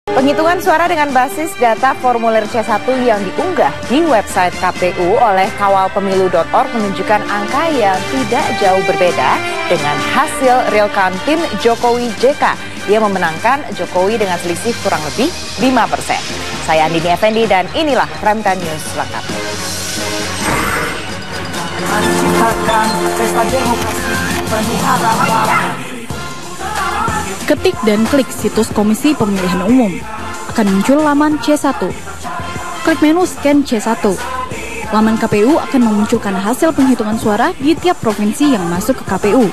Penghitungan suara dengan basis data formulir C1 yang diunggah di website KPU oleh kawalpemilu.org menunjukkan angka yang tidak jauh berbeda dengan hasil real count tim Jokowi JK yang memenangkan Jokowi dengan selisih kurang lebih 5%. Saya Andini Effendi dan inilah Prime Time News selengkapnya. Ketik dan klik situs Komisi Pemilihan Umum. Akan muncul laman C1. Klik menu scan C1. Laman KPU akan memunculkan hasil penghitungan suara di tiap provinsi yang masuk ke KPU.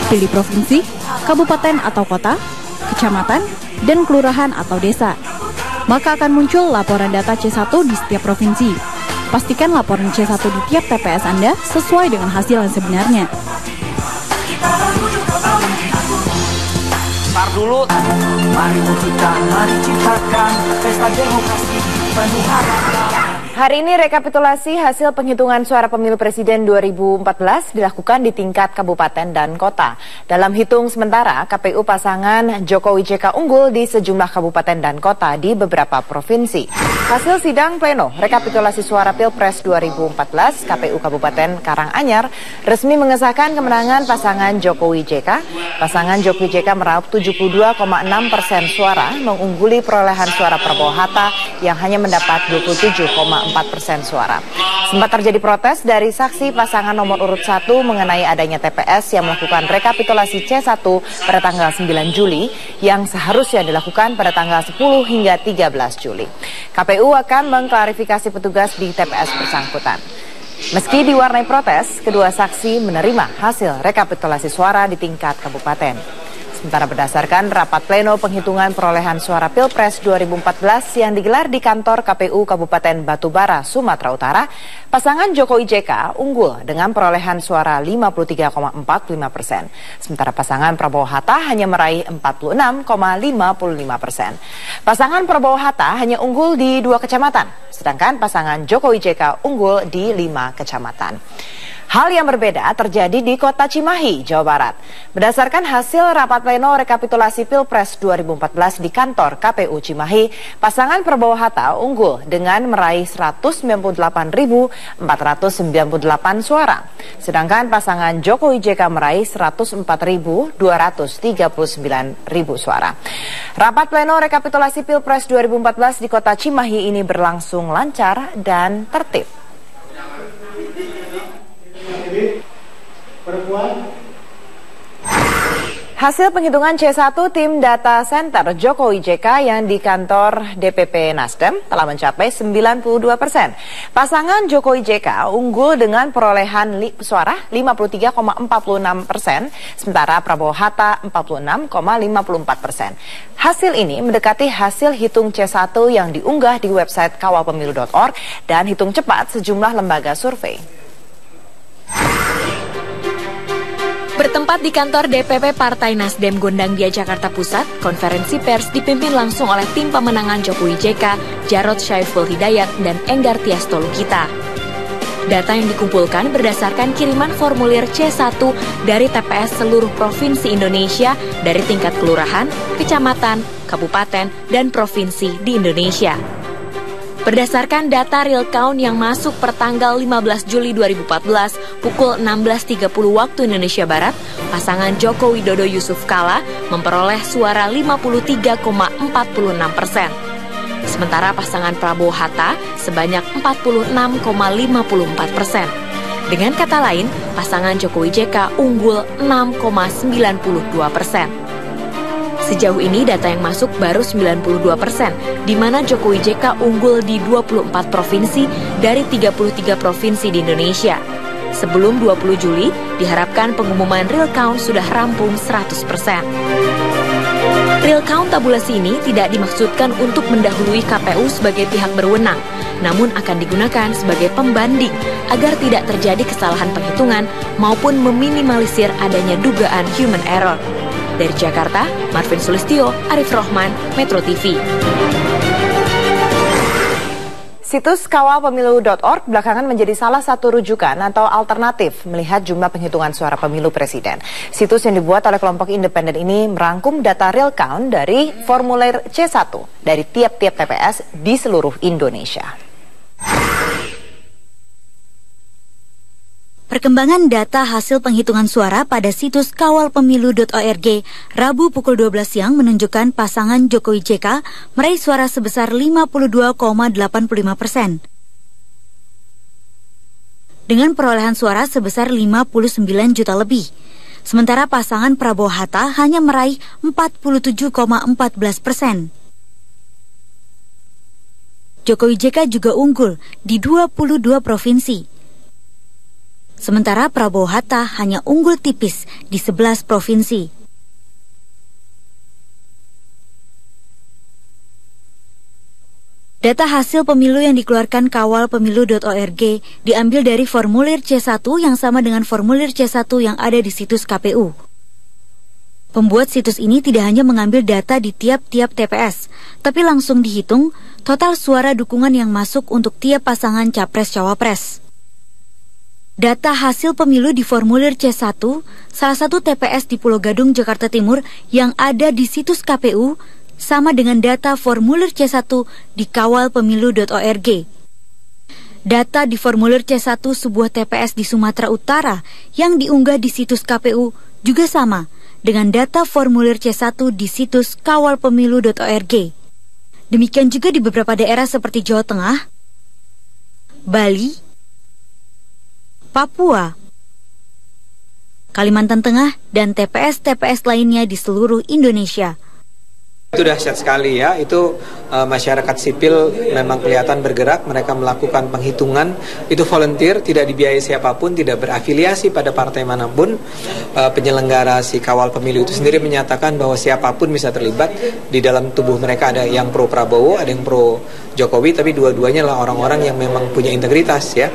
Pilih provinsi, kabupaten atau kota, kecamatan, dan kelurahan atau desa. Maka akan muncul laporan data C1 di setiap provinsi. Pastikan laporan C1 di tiap TPS Anda sesuai dengan hasil yang sebenarnya. Tar dulu. Mari ciptakan pesta demokrasi penuh harapan. Hari ini rekapitulasi hasil penghitungan suara pemilu presiden 2014 dilakukan di tingkat kabupaten dan kota. Dalam hitung sementara, KPU pasangan Jokowi JK unggul di sejumlah kabupaten dan kota di beberapa provinsi. Hasil sidang pleno rekapitulasi suara Pilpres 2014 KPU Kabupaten Karanganyar resmi mengesahkan kemenangan pasangan Jokowi JK. Pasangan Jokowi JK meraup 72,6% suara, mengungguli perolehan suara Prabowo Hatta yang hanya mendapat 27,4% suara. Sempat terjadi protes dari saksi pasangan nomor urut 1 mengenai adanya TPS yang melakukan rekapitulasi C1 pada tanggal 9 Juli yang seharusnya dilakukan pada tanggal 10 hingga 13 Juli. KPU akan mengklarifikasi petugas di TPS bersangkutan. Meski diwarnai protes, kedua saksi menerima hasil rekapitulasi suara di tingkat kabupaten. Sementara berdasarkan rapat pleno penghitungan perolehan suara Pilpres 2014 yang digelar di kantor KPU Kabupaten Batubara, Sumatera Utara, pasangan Jokowi JK unggul dengan perolehan suara 53,45%. Sementara pasangan Prabowo Hatta hanya meraih 46,55%. Pasangan Prabowo Hatta hanya unggul di 2 kecamatan, sedangkan pasangan Jokowi JK unggul di 5 kecamatan. Hal yang berbeda terjadi di Kota Cimahi, Jawa Barat. Berdasarkan hasil rapat pleno rekapitulasi Pilpres 2014 di kantor KPU Cimahi, pasangan Prabowo Hatta unggul dengan meraih 198.498 suara. Sedangkan pasangan Jokowi JK meraih 104.239 suara. Rapat pleno rekapitulasi Pilpres 2014 di Kota Cimahi ini berlangsung lancar dan tertib. Hasil penghitungan C1 tim data center Jokowi JK yang di kantor DPP Nasdem telah mencapai 92%. Pasangan Jokowi JK unggul dengan perolehan suara 53,46%, sementara Prabowo Hatta 46,54%. Hasil ini mendekati hasil hitung C1 yang diunggah di website kawalpemilu.org dan hitung cepat sejumlah lembaga survei. Bertempat di kantor DPP Partai Nasdem Gondangdia Jakarta Pusat, konferensi pers dipimpin langsung oleh tim pemenangan Jokowi JK, Jarod Syaiful Hidayat, dan Enggar Tias Tolukita. Data yang dikumpulkan berdasarkan kiriman formulir C1 dari TPS seluruh provinsi Indonesia dari tingkat kelurahan, kecamatan, kabupaten, dan provinsi di Indonesia. Berdasarkan data real count yang masuk per tanggal 15 Juli 2014 pukul 16.30 waktu Indonesia Barat, pasangan Joko Widodo Yusuf Kala memperoleh suara 53,46%. Sementara pasangan Prabowo Hatta sebanyak 46,54%. Dengan kata lain, pasangan Jokowi JK unggul 6,92%. Sejauh ini data yang masuk baru 92%, di mana Jokowi JK unggul di 24 provinsi dari 33 provinsi di Indonesia. Sebelum 20 Juli, diharapkan pengumuman real count sudah rampung 100%. Real count tabulasi ini tidak dimaksudkan untuk mendahului KPU sebagai pihak berwenang, namun akan digunakan sebagai pembanding agar tidak terjadi kesalahan penghitungan maupun meminimalisir adanya dugaan human error. Dari Jakarta, Marvin Sulistyo, Arif Rohman, Metro TV. Situs kawalpemilu.org belakangan menjadi salah satu rujukan atau alternatif melihat jumlah penghitungan suara pemilu presiden. Situs yang dibuat oleh kelompok independen ini merangkum data real count dari formulir C1 dari tiap-tiap TPS di seluruh Indonesia. Perkembangan data hasil penghitungan suara pada situs kawalpemilu.org Rabu pukul 12 siang menunjukkan pasangan Jokowi JK meraih suara sebesar 52,85%. Dengan perolehan suara sebesar 59 juta lebih. Sementara pasangan Prabowo Hatta hanya meraih 47,14%. Jokowi JK juga unggul di 22 provinsi. Sementara Prabowo Hatta hanya unggul tipis di 11 provinsi. Data hasil pemilu yang dikeluarkan kawalpemilu.org diambil dari formulir C1 yang sama dengan formulir C1 yang ada di situs KPU. Pembuat situs ini tidak hanya mengambil data di tiap-tiap TPS, tapi langsung dihitung total suara dukungan yang masuk untuk tiap pasangan capres-cawapres. Data hasil pemilu di formulir C1, salah satu TPS di Pulau Gadung, Jakarta Timur yang ada di situs KPU, sama dengan data formulir C1 di kawalpemilu.org. Data di formulir C1 sebuah TPS di Sumatera Utara yang diunggah di situs KPU juga sama dengan data formulir C1 di situs kawalpemilu.org. Demikian juga di beberapa daerah seperti Jawa Tengah, Bali, Papua, Kalimantan Tengah, dan TPS-TPS lainnya di seluruh Indonesia. Itu dahsyat sekali ya, itu masyarakat sipil memang kelihatan bergerak, mereka melakukan penghitungan, itu volunteer, tidak dibiayai siapapun, tidak berafiliasi pada partai manapun. Penyelenggara si kawal pemilu itu sendiri menyatakan bahwa siapapun bisa terlibat, di dalam tubuh mereka ada yang pro Prabowo, ada yang pro Jokowi, tapi dua-duanya lah orang-orang yang memang punya integritas ya.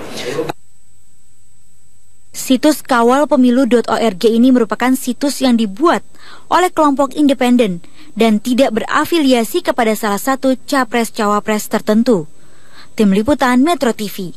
Situs kawalpemilu.org ini merupakan situs yang dibuat oleh kelompok independen dan tidak berafiliasi kepada salah satu capres-cawapres tertentu. Tim Liputan Metro TV.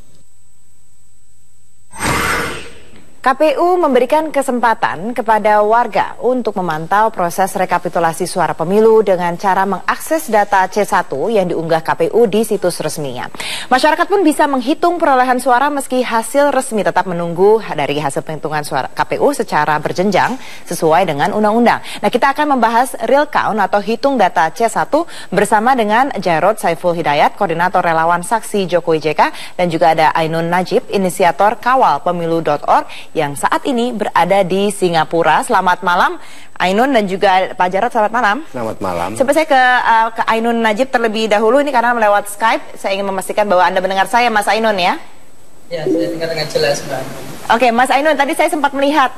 KPU memberikan kesempatan kepada warga untuk memantau proses rekapitulasi suara pemilu dengan cara mengakses data C1 yang diunggah KPU di situs resminya. Masyarakat pun bisa menghitung perolehan suara meski hasil resmi tetap menunggu dari hasil penghitungan suara KPU secara berjenjang sesuai dengan undang-undang. Nah, kita akan membahas real count atau hitung data C1 bersama dengan Jarod Saiful Hidayat, Koordinator Relawan Saksi Jokowi JK, dan juga ada Ainun Najib, inisiator kawalpemilu.org yang saat ini berada di Singapura. Selamat malam Ainun dan juga Pak Jarod, selamat malam. Selamat malam. Coba saya ke Ainun Najib terlebih dahulu, ini karena lewat Skype. Saya ingin memastikan bahwa Anda mendengar saya, Mas Ainun ya? Ya, saya dengar dengan jelas, Mbak. Oke, Mas Ainun, tadi saya sempat melihat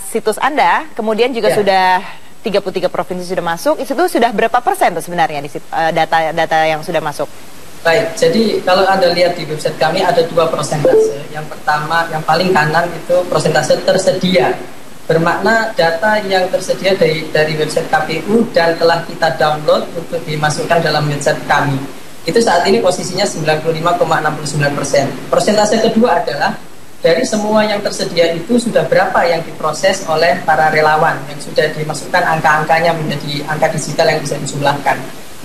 situs Anda, kemudian juga sudah 33 provinsi sudah masuk. Itu sudah berapa persen tuh sebenarnya di data yang sudah masuk? Baik, jadi kalau Anda lihat di website kami ada 2 persentase. Yang pertama, yang paling kanan itu persentase tersedia. Bermakna data yang tersedia dari website KPU dan telah kita download untuk dimasukkan dalam website kami. Itu saat ini posisinya 95,69%. Persentase kedua adalah dari semua yang tersedia itu sudah berapa yang diproses oleh para relawan yang sudah dimasukkan angka-angkanya menjadi angka digital yang bisa dijumlahkan.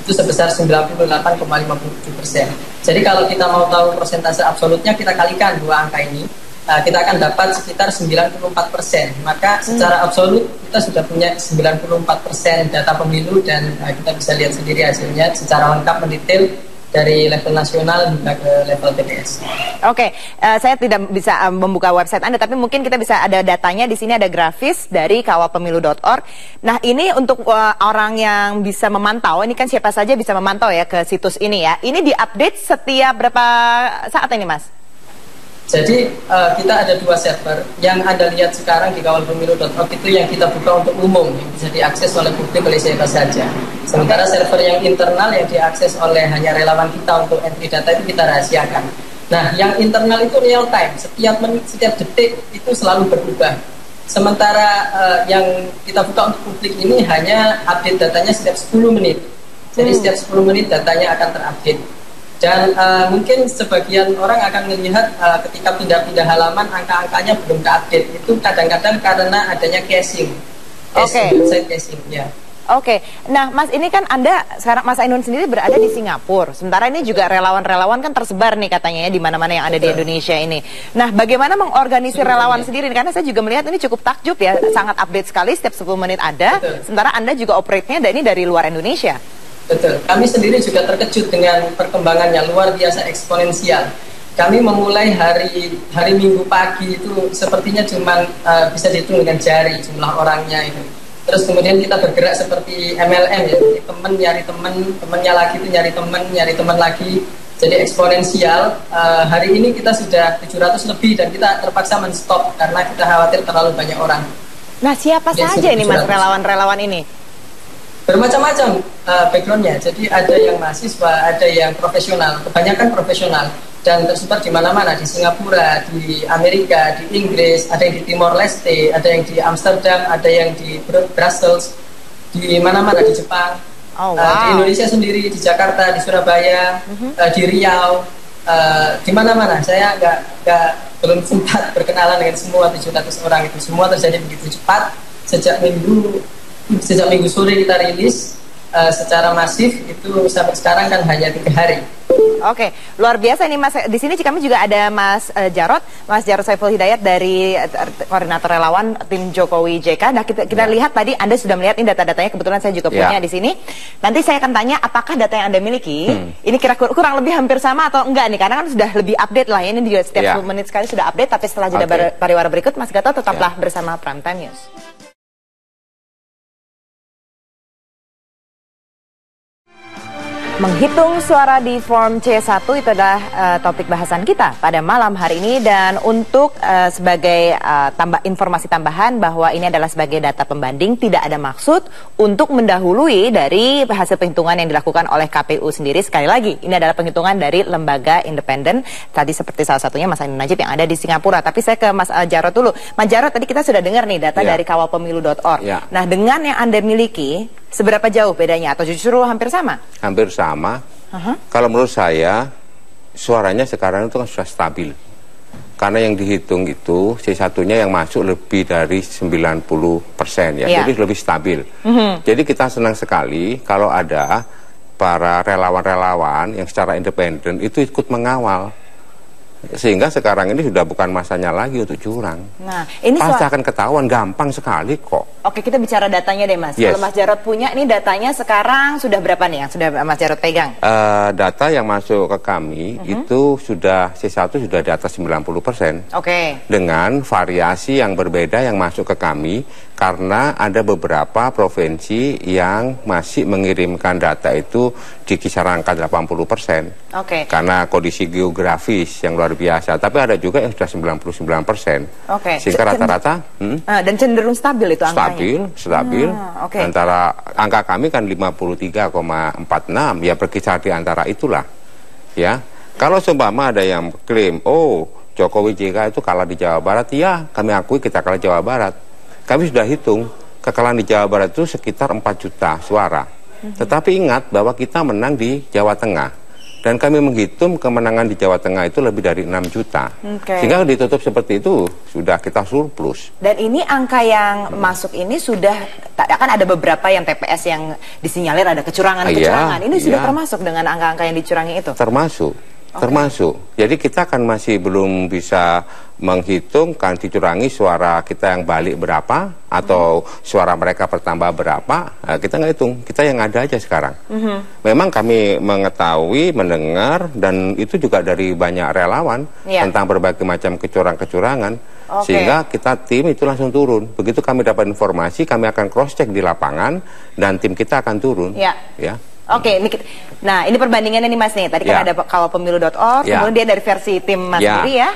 Itu sebesar 98,57%. Jadi kalau kita mau tahu persentase absolutnya, kita kalikan 2 angka ini, kita akan dapat sekitar 94%. Maka secara absolut kita sudah punya 94% data pemilu dan kita bisa lihat sendiri hasilnya secara lengkap mendetail dari level nasional hingga ke level TPS. Oke, saya tidak bisa membuka website Anda, tapi mungkin kita bisa ada datanya. Di sini ada grafis dari kawalpemilu.org. Nah, ini untuk orang yang bisa memantau, ini kan siapa saja bisa memantau ya ke situs ini ya. Ini diupdate setiap berapa saat ini, Mas? Jadi kita ada 2 server. Yang Anda lihat sekarang di kawalpemilu.org itu yang kita buka untuk umum, yang bisa diakses oleh publik oleh siapa saja. Sementara server yang internal yang diakses oleh hanya relawan kita untuk entry data itu kita rahasiakan. Nah, yang internal itu real time, setiap menit, setiap detik itu selalu berubah. Sementara yang kita buka untuk publik ini hanya update datanya setiap 10 menit. Jadi setiap 10 menit datanya akan terupdate. Dan mungkin sebagian orang akan melihat ketika pindah-pindah halaman angka-angkanya belum terupdate. Itu kadang-kadang karena adanya caching. Website caching, ya. Oke, nah Mas, ini kan Anda sekarang, Mas Ainun sendiri berada di Singapura. Sementara ini juga relawan-relawan kan tersebar nih katanya ya di mana-mana yang ada di Indonesia ini. Nah, bagaimana mengorganisir relawan sendiri? Karena saya juga melihat ini cukup takjub ya, sangat update sekali, setiap 10 menit ada. Sementara Anda juga operate-nya ini dari luar Indonesia. Betul, kami sendiri juga terkejut dengan perkembangannya, luar biasa eksponensial. Kami memulai hari Minggu pagi itu sepertinya cuma bisa dihitung dengan jari jumlah orangnya itu. Terus kemudian kita bergerak seperti MLM ya, teman nyari teman, temannya lagi itu nyari teman lagi. Jadi eksponensial. Hari ini kita sudah 700 lebih dan kita terpaksa men-stop karena kita khawatir terlalu banyak orang. Nah, siapa saja ini Mas relawan-relawan ini? Bermacam-macam backgroundnya. Jadi ada yang mahasiswa, ada yang profesional, kebanyakan profesional. Dan tersebar di mana-mana, di Singapura, di Amerika, di Inggris, ada yang di Timor Leste, ada yang di Amsterdam, ada yang di Brussels, di mana-mana, di Jepang, di Indonesia sendiri, di Jakarta, di Surabaya, di Riau, di mana-mana. Saya belum sempat berkenalan dengan semua 700 orang itu. Semua terjadi begitu cepat. Sejak minggu sore kita rilis secara masif itu sampai sekarang kan hanya 3 hari. Oke, luar biasa ini Mas. Di sini kami juga ada Mas Jarod Saiful Hidayat dari koordinator relawan tim Jokowi JK. Nah, kita lihat tadi Anda sudah melihat ini data-datanya, kebetulan saya juga punya di sini. Nanti saya akan tanya apakah data yang Anda miliki ini kira-kira kurang lebih hampir sama atau enggak nih, karena kan sudah lebih update lah ya, ini juga setiap 10 menit sekali sudah update. Tapi setelah jeda pariwara berikut, Mas Gatot tetaplah bersama Prime Time News. Menghitung suara di Form C1 itu adalah topik bahasan kita pada malam hari ini, dan untuk sebagai informasi tambahan bahwa ini adalah sebagai data pembanding, tidak ada maksud untuk mendahului dari hasil penghitungan yang dilakukan oleh KPU sendiri. Sekali lagi, ini adalah penghitungan dari lembaga independen, tadi seperti salah satunya Mas Ainun Najib yang ada di Singapura. Tapi saya ke Mas Jarod dulu. Mas Jarod, tadi kita sudah dengar nih data dari kawalpemilu.org. Nah, dengan yang Anda miliki, seberapa jauh bedanya atau justru hampir sama? Hampir sama. Kalau menurut saya, suaranya sekarang itu kan sudah stabil. Karena yang dihitung itu, C1-nya yang masuk lebih dari 90% ya. Jadi lebih stabil. Jadi kita senang sekali kalau ada para relawan-relawan yang secara independen itu ikut mengawal. Sehingga sekarang ini sudah bukan masanya lagi untuk curang. Nah, ini pasti akan ketahuan, gampang sekali kok. Oke, kita bicara datanya deh Mas. Kalau Mas Jarod punya, ini datanya sekarang sudah berapa nih yang sudah Mas Jarod pegang? Data yang masuk ke kami itu sudah C1 sudah di atas 90%. Dengan variasi yang berbeda yang masuk ke kami, karena ada beberapa provinsi yang masih mengirimkan data itu di kisaran angka 80%. Karena kondisi geografis yang luar biasa. Tapi ada juga yang sudah 99%. Sehingga rata-rata dan cenderung stabil itu angkanya. Stabil. Antara angka kami kan 53,46, ya berkisar di antara itulah. Ya. Kalau seumpama ada yang klaim, oh Jokowi JK itu kalah di Jawa Barat, ya kami akui kita kalah Jawa Barat. Kami sudah hitung kekalahan di Jawa Barat itu sekitar 4 juta suara. Tetapi ingat bahwa kita menang di Jawa Tengah. Dan kami menghitung kemenangan di Jawa Tengah itu lebih dari 6 juta. Sehingga ditutup seperti itu, sudah kita surplus. Dan ini angka yang masuk ini sudah, kan ada beberapa yang TPS yang disinyalir ada kecurangan-kecurangan. Ini sudah termasuk dengan angka-angka yang dicurangi itu? Termasuk. Jadi kita kan masih belum bisa menghitung kan dicurangi suara kita yang balik berapa atau suara mereka bertambah berapa. Nah, kita nggak hitung, kita yang ada aja sekarang. Memang kami mengetahui, mendengar, dan itu juga dari banyak relawan tentang berbagai macam kecurangan-kecurangan. Sehingga kita tim itu langsung turun. Begitu kami dapat informasi, kami akan cross check di lapangan dan tim kita akan turun. Nah ini perbandingannya nih Mas nih. Tadi kan ada kawalpemilu.org, kemudian dia dari versi tim Mas sendiri ya.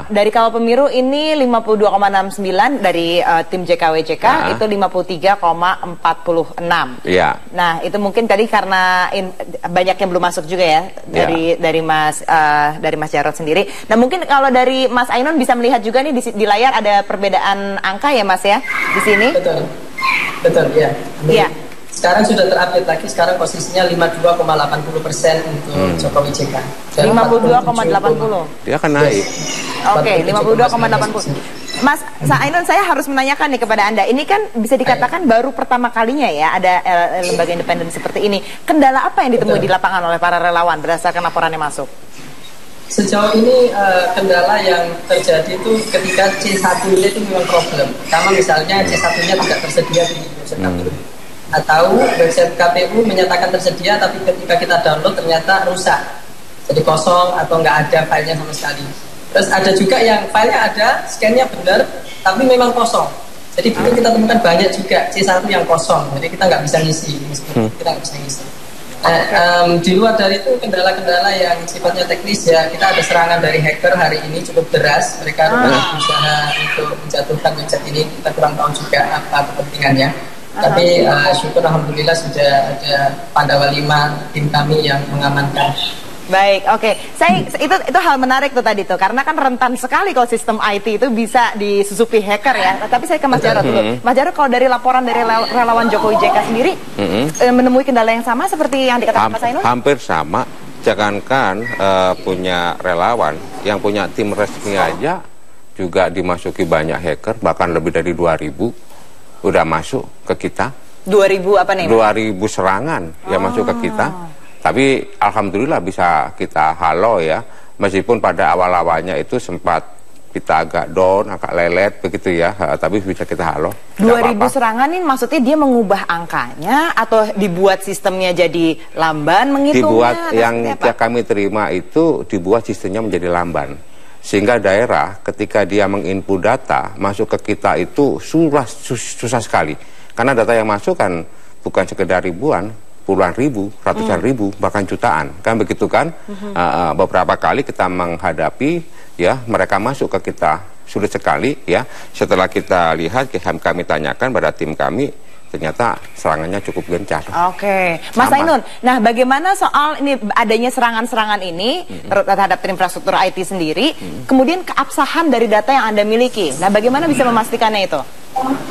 Dari Kawal Pemilu ini 52,69, dari tim JKWJK itu 53,46. Nah, itu mungkin tadi karena banyak yang belum masuk juga ya dari Mas Jarod sendiri. Nah, mungkin kalau dari Mas Ainun bisa melihat juga nih di layar ada perbedaan angka ya Mas ya di sini. Betul ya. Sekarang sudah terupdate lagi, sekarang posisinya 52,80% untuk Jokowi JK. 52,80. Dia akan naik. Oke, 52,80. Mas Ainun, saya harus menanyakan nih kepada Anda. Ini kan bisa dikatakan baru pertama kalinya ya ada lembaga independen seperti ini. Kendala apa yang ditemui di lapangan oleh para relawan berdasarkan laporan yang masuk? Sejauh ini kendala yang terjadi itu ketika C1-nya itu memang problem. Karena misalnya C1-nya tidak tersedia di website KPU. Atau website KPU menyatakan tersedia tapi ketika kita download ternyata rusak. Jadi kosong atau nggak ada filenya sama sekali. Terus ada juga yang filenya ada, scan-nya benar, tapi memang kosong. Jadi kita temukan banyak juga C1 yang kosong. Jadi kita nggak bisa ngisi. Kita nggak bisa ngisi. Di luar dari itu kendala-kendala yang sifatnya teknis ya, kita ada serangan dari hacker hari ini cukup deras. Mereka berusaha untuk menjatuhkan website ini. Kita kurang tahu juga apa kepentingannya. Tapi syukur alhamdulillah sudah ada Pandawa 5 tim kami yang mengamankan. Baik, oke. Itu hal menarik tuh tadi tuh, karena kan rentan sekali kalau sistem IT itu bisa disusupi hacker ya. Tapi saya ke Mas Jarod dulu. Mas Jarod, kalau dari laporan dari relawan Jokowi JK sendiri menemui kendala yang sama seperti yang dikatakan Mas Ainun? Hampir sama. Jangankan punya relawan, yang punya tim resmi aja juga dimasuki banyak hacker, bahkan lebih dari 2.000 udah masuk ke kita. 2.000 apa nih? 2.000 serangan yang masuk ke kita. Tapi alhamdulillah bisa kita halo ya, meskipun pada awal-awalnya itu sempat kita agak down, agak lelet begitu ya, tapi bisa kita halo. 2.000 serangan ini maksudnya dia mengubah angkanya atau dibuat sistemnya jadi lamban menghitungnya? Dibuat, yang kami terima itu dibuat sistemnya menjadi lamban. Sehingga daerah ketika dia menginput data masuk ke kita itu susah sekali. Karena data yang masuk kan bukan sekedar ribuan, puluhan ribu, ratusan ribu, bahkan jutaan, kan begitu kan? Beberapa kali kita menghadapi, ya mereka masuk ke kita sulit sekali, ya. Setelah kita lihat, kami tanyakan pada tim kami, ternyata serangannya cukup gencar. Oke, Mas Ainun. Nah, bagaimana soal ini adanya serangan-serangan ini terhadap infrastruktur IT sendiri, kemudian keabsahan dari data yang Anda miliki. Nah, bagaimana bisa memastikannya itu?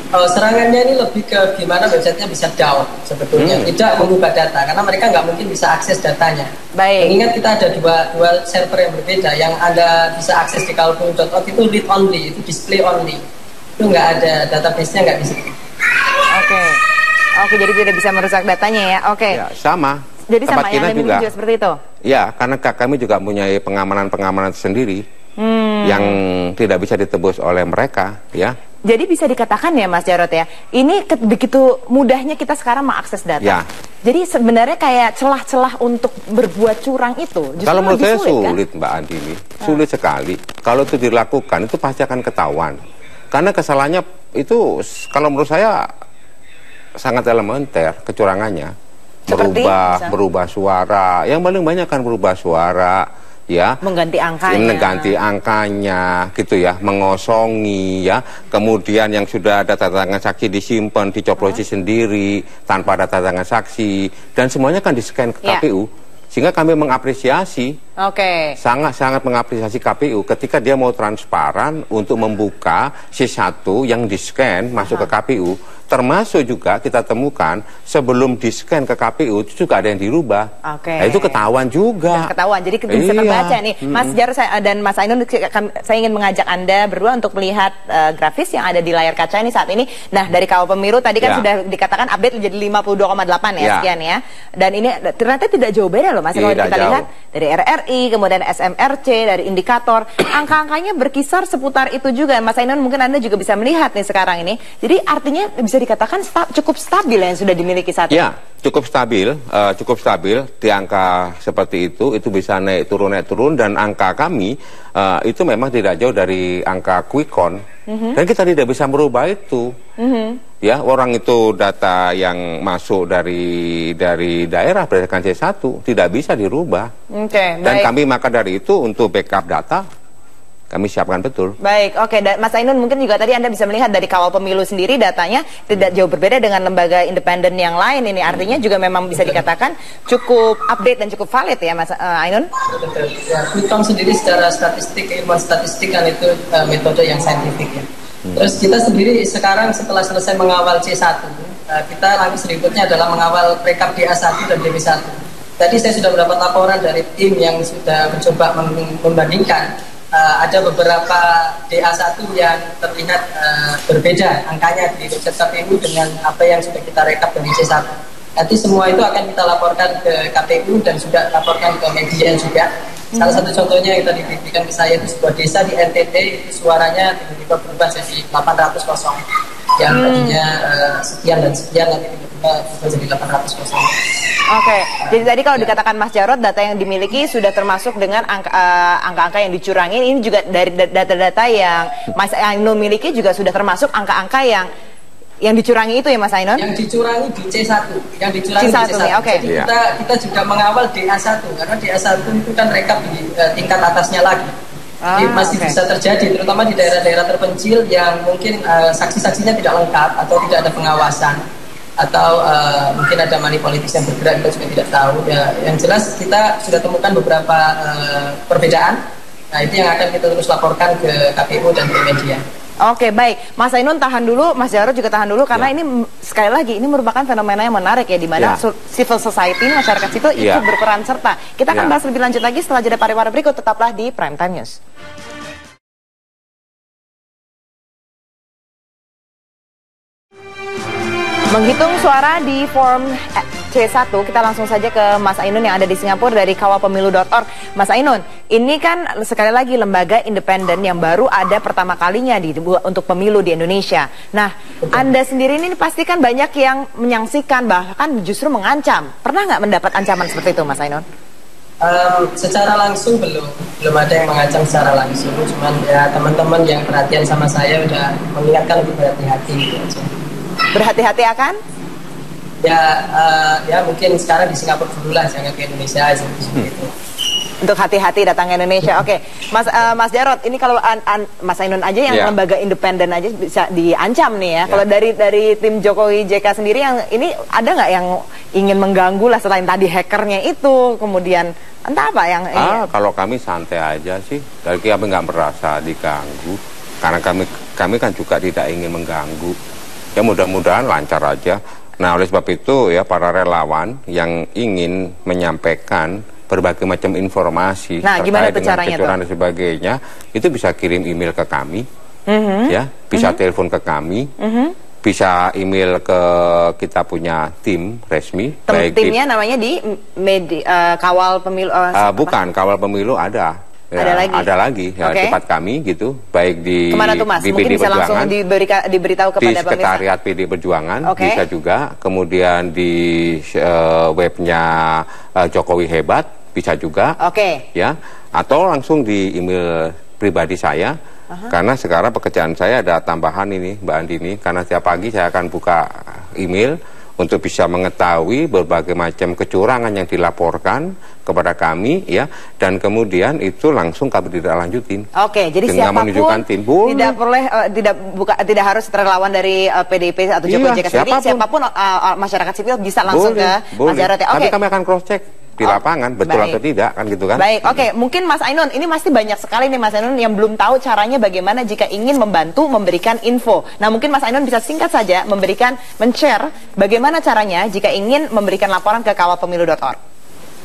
Serangannya ini lebih ke gimana websitenya bisa down sebetulnya, tidak mengubah data karena mereka nggak mungkin bisa akses datanya. Baik. Mengingat kita ada dua server yang berbeda, yang Anda bisa akses di kalpul.org itu read only, itu display only, itu nggak ada database-nya, nggak bisa. Oke, jadi tidak bisa merusak datanya ya. Oke. Ya, sama. Jadi sama yang Anda miliki juga seperti itu. Ya, karena kami juga mempunyai pengamanan sendiri yang tidak bisa ditebus oleh mereka, ya. Jadi bisa dikatakan ya Mas Jarod ya, ini begitu mudahnya kita sekarang mengakses data. Ya. Jadi sebenarnya kayak celah-celah untuk berbuat curang itu justru kalau menurut saya sulit kan? Mbak Andini, sulit sekali. Kalau itu dilakukan itu pasti akan ketahuan. Karena kesalahannya itu kalau menurut saya sangat elementer kecurangannya. Berubah suara, yang paling banyak kan berubah suara, ya, mengganti angkanya gitu ya, mengosongi ya, kemudian yang sudah ada tanda tangan saksi disimpan, dicoplosi sendiri tanpa ada tanda tangan saksi, dan semuanya kan di-scan ke KPU. Sehingga kami mengapresiasi, sangat-sangat mengapresiasi KPU ketika dia mau transparan untuk membuka C1 yang di-scan masuk ke KPU. Termasuk juga kita temukan sebelum di-scan ke KPU itu juga ada yang dirubah. Nah, itu ketahuan juga. Ketahuan, jadi bisa terbaca nih. Mas Jarod dan Mas Ainun, saya ingin mengajak Anda berdua untuk melihat grafis yang ada di layar kaca ini saat ini. Nah, dari Kawal Pemilu tadi kan sudah dikatakan update menjadi 52,8 ya, sekian ya. Dan ini ternyata tidak jauh beda loh Mas, kalau kita lihat dari RRI, kemudian SMRC, dari indikator, angka-angkanya berkisar seputar itu juga. Mas Ainun, mungkin Anda juga bisa melihat nih sekarang ini. Jadi artinya bisa dikatakan cukup stabil yang sudah dimiliki saat ini. Ya, cukup stabil di angka seperti itu bisa naik turun, dan angka kami itu memang tidak jauh dari angka quick count, dan kita tidak bisa merubah itu. Ya, orang itu data yang masuk dari daerah berdasarkan C1 tidak bisa dirubah. Dan kami maka dari itu untuk backup data kami siapkan betul. Baik, Mas Ainun, mungkin juga tadi Anda bisa melihat dari Kawal Pemilu sendiri datanya tidak jauh berbeda dengan lembaga independen yang lain ini. Artinya juga memang bisa dikatakan cukup update dan cukup valid ya Mas Ainun? Ya, quick count sendiri secara statistik, ilmuwan statistik kan itu metode yang saintifik ya. Terus kita sendiri sekarang setelah selesai mengawal C1, kita langkah berikutnya adalah mengawal rekap DA1 dan DP1. Tadi saya sudah mendapat laporan dari tim yang sudah mencoba membandingkan. Ada beberapa DA1 yang terlihat berbeda angkanya di website KPU dengan apa yang sudah kita rekap dari C1. Nanti semua itu akan kita laporkan ke KPU dan sudah laporkan ke media juga. Salah satu contohnya yang tadi diberikan ke saya itu sebuah desa di NTT, itu suaranya tiba-tiba berubah jadi 800 kosong. Yang tadinya sekian dan sekian nanti tiba-tiba berubah jadi 800 kosong. Oke, jadi tadi kalau dikatakan Mas Jarod, data yang dimiliki sudah termasuk dengan angka-angka yang dicurangi. Ini juga dari data-data yang Mas Ainun miliki juga sudah termasuk angka-angka yang dicurangi itu ya Mas Ainun? Yang dicurangi di C1, yang dicurangi C1, di C1. Okay. Jadi kita juga mengawal DA1 karena DA1 itu kan rekap di tingkat atasnya lagi. Jadi masih bisa terjadi, terutama di daerah-daerah terpencil yang mungkin saksi-saksinya tidak lengkap atau tidak ada pengawasan, atau mungkin ada money politis yang bergerak, kita juga tidak tahu. Ya, yang jelas kita sudah temukan beberapa perbedaan. Nah, itu yang akan kita terus laporkan ke KPU dan ke media. Oke, baik. Mas Ainun tahan dulu, Mas Jarod juga tahan dulu, karena ini sekali lagi ini merupakan fenomena yang menarik ya, di mana civil society, masyarakat sipil ikut berperan serta. Kita akan bahas lebih lanjut lagi setelah jeda pariwara berikut. Tetaplah di Prime Time News. Menghitung suara di form C1, kita langsung saja ke Mas Ainun yang ada di Singapura dari kawalpemilu.org. Mas Ainun, ini kan sekali lagi lembaga independen yang baru ada pertama kalinya untuk pemilu di Indonesia. Nah, Anda sendiri ini pasti kan banyak yang menyaksikan, bahkan justru mengancam. Pernah nggak mendapat ancaman seperti itu, Mas Ainun? Secara langsung belum ada yang mengancam secara langsung. Cuman ya teman-teman yang perhatian sama saya udah mengingatkan lebih berhati-hati gitu. Berhati-hati akan? Ya mungkin sekarang di Singapura dulu lah, jangan ke Indonesia seperti itu. Untuk hati-hati datang ke Indonesia. Oke, Mas Jarod, ini kalau Mas Ainun aja yang lembaga independen aja bisa diancam nih ya. Kalau dari tim Jokowi JK sendiri yang ini ada nggak yang ingin mengganggu lah selain tadi hackernya itu, kemudian entah apa yang? Kalau kami santai aja sih, dari kami nggak merasa diganggu, karena kami kan juga tidak ingin mengganggu. Ya mudah-mudahan lancar aja. Nah oleh sebab itu ya para relawan yang ingin menyampaikan berbagai macam informasi terkait dengan kecurangan dan sebagainya, itu bisa kirim email ke kami, ya, bisa telepon ke kami, bisa email ke kita punya tim resmi. Timnya namanya di Kawal Pemilu? Bukan, Kawal Pemilu ada. Ya, ada lagi ya, tempat kami gitu, baik di PD Perjuangan, langsung diberitahu kepada di sekretariat PD Perjuangan, bisa juga, kemudian di webnya Jokowi Hebat bisa juga, ya, atau langsung di email pribadi saya, karena sekarang pekerjaan saya ada tambahan ini Mbak Andini, karena setiap pagi saya akan buka email untuk bisa mengetahui berbagai macam kecurangan yang dilaporkan kepada kami, ya, dan kemudian itu langsung kami tidak lanjutin. Oke, jadi dengan menunjukkan tim, tidak harus relawan dari PDIP atau Jokowi JK sendiri, siapapun masyarakat sipil bisa langsung ke Mas Jarod ya. Tapi kami akan cross check di lapangan, betul atau tidak, kan gitu kan? Baik, mungkin Mas Ainun, ini masih banyak sekali nih Mas Ainun yang belum tahu caranya bagaimana jika ingin membantu memberikan info. Nah mungkin Mas Ainun bisa singkat saja men-share bagaimana caranya jika ingin memberikan laporan ke kawalpemilu.org.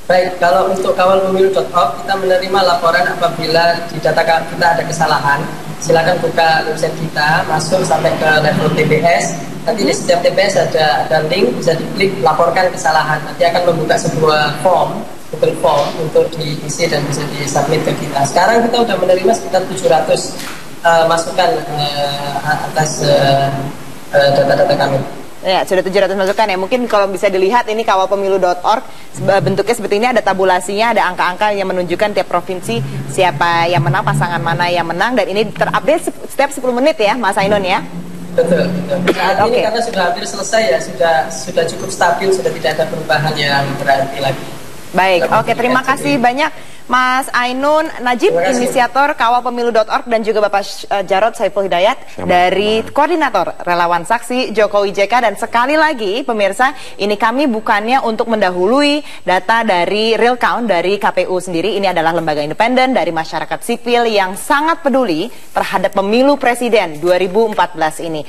Baik, kalau untuk kawalpemilu.org kita menerima laporan apabila di data kita ada kesalahan. Silakan buka website kita, masuk sampai ke level TPS. Nanti di setiap TPS ada link, bisa diklik laporkan kesalahan. Nanti akan membuka sebuah form, Google Form untuk diisi dan bisa disubmit ke kita. Sekarang kita sudah menerima sekitar 700 masukan atas data-data kami. Ya, sudah 700 masukan ya. Mungkin kalau bisa dilihat ini kawalpemilu.org bentuknya seperti ini, ada tabulasinya, ada angka-angka yang menunjukkan tiap provinsi siapa yang menang, pasangan mana yang menang, dan ini terupdate setiap 10 menit ya, Mas Ainun ya. Betul. Saat ini karena sudah hampir selesai ya, sudah cukup stabil, sudah tidak ada perubahan yang berarti lagi. Baik, terima kasih banyak Mas Ainun Najib, inisiator kawalpemilu.org, dan juga Bapak Jarod Saiful Hidayat dari Koordinator Relawan Saksi Jokowi JK. Dan sekali lagi pemirsa, ini kami bukannya untuk mendahului data dari real count dari KPU sendiri. Ini adalah lembaga independen dari masyarakat sipil yang sangat peduli terhadap pemilu presiden 2014 ini.